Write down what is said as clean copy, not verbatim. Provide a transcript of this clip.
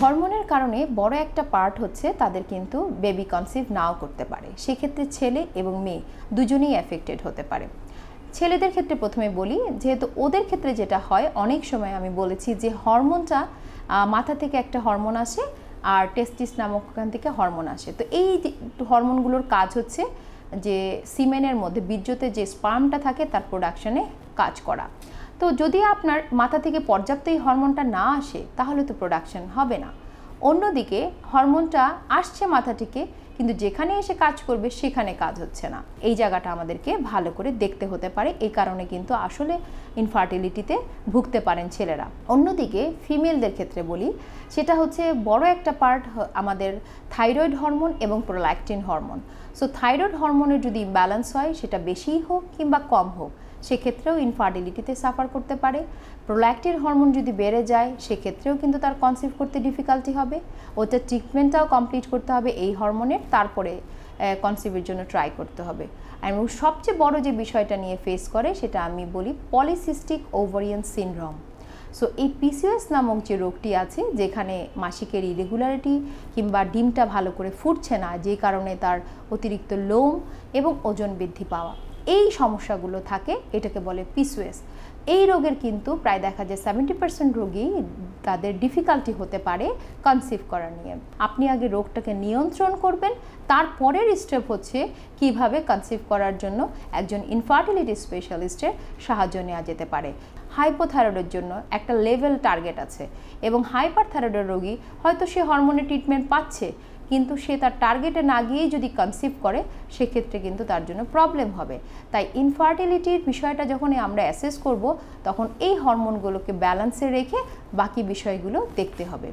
হরমোনের কারণে বড় একটা পার্ট হচ্ছে তাদের কিন্তু বেবি কনসিভ নাও করতে পারে। সেক্ষেত্রে ছেলে এবং মেয়ে দুজনেই এফেক্টেড হতে পারে। ছেলেদের ক্ষেত্রে প্রথমে বলি, যেহেতু ওদের ক্ষেত্রে যেটা হয়, অনেক সময় আমি বলেছি যে হরমোনটা মাথা থেকে একটা হরমোন আসে আর টেস্টিস নামক ওখান থেকে হরমোন আসে। তো এই হরমোনগুলোর কাজ হচ্ছে যে সিমেনের মধ্যে বীর্যতে যে স্পার্মটা থাকে তার প্রোডাকশনে কাজ করা। তো যদি আপনার মাথা থেকে পর্যাপ্ত এই হরমোনটা না আসে তাহলে তো প্রোডাকশন হবে না। অন্যদিকে হরমোনটা আসছে মাথা থেকে, কিন্তু যেখানে এসে কাজ করবে সেখানে কাজ হচ্ছে না। এই জায়গাটা আমাদেরকে ভালো করে দেখতে হতে পারে। এই কারণে কিন্তু আসলে ইনফার্টিলিটিতে ভুগতে পারেন ছেলেরা। অন্যদিকে ফিমেলদের ক্ষেত্রে বলি, সেটা হচ্ছে বড় একটা পার্ট আমাদের থাইরয়েড হরমোন এবং প্রোল্যাক্টিন হরমোন। সো থাইরয়েড হরমোনের যদি ইমব্যালেন্স হয়, সেটা বেশিই হোক কিংবা কম হোক, সেক্ষেত্রেও ইনফার্টিলিটিতে সাফার করতে পারে। প্রোল্যাক্টিন হরমোন যদি বেড়ে যায়, সেক্ষেত্রেও কিন্তু তার কনসিভ করতে ডিফিকাল্টি হবে। ওটা ট্রিটমেন্টটাও কমপ্লিট করতে হবে এই হরমোনের, তারপরে কনসিভের জন্য ট্রাই করতে হবে। এবং সবচেয়ে বড় যে বিষয়টা নিয়ে ফেস করে সেটা আমি বলি পলিসিস্টিক ওভারিয়ান সিনড্রোম। সো এই পিসিওএস নামক যে রোগটি আছে, যেখানে মাসিকের ইরেগুলারিটি কিংবা ডিমটা ভালো করে ফুটছে না, যে কারণে তার অতিরিক্ত লোম এবং ওজন বৃদ্ধি পাওয়া, এই সমস্যাগুলো থাকে, এটাকে বলে পিসিওএস। এই রোগের কিন্তু প্রায় দেখা যায় 70% রোগী তাদের ডিফিকাল্টি হতে পারে কনসিভ করা নিয়ে। আপনি আগে রোগটাকে নিয়ন্ত্রণ করবেন, তারপরের স্টেপ হচ্ছে কিভাবে কনসিভ করার জন্য একজন ইনফার্টিলিটি স্পেশালিস্টের সাহায্য নেওয়া যেতে পারে। হাইপোথাইরয়েডের জন্য একটা লেভেল টার্গেট আছে, এবং হাইপারথাইরয়েডের রোগী হয়তো সে হরমোনের ট্রিটমেন্ট পাচ্ছে, কিন্তু সে তার টার্গেটে না গিয়েই যদি কনসিভ করে, সেক্ষেত্রে কিন্তু তার জন্য প্রবলেম হবে। তাই ইনফার্টিলিটির বিষয়টা যখন আমরা অ্যাসেস করব, তখন এই হরমোনগুলোকে ব্যালেন্সে রেখে বাকি বিষয়গুলো দেখতে হবে।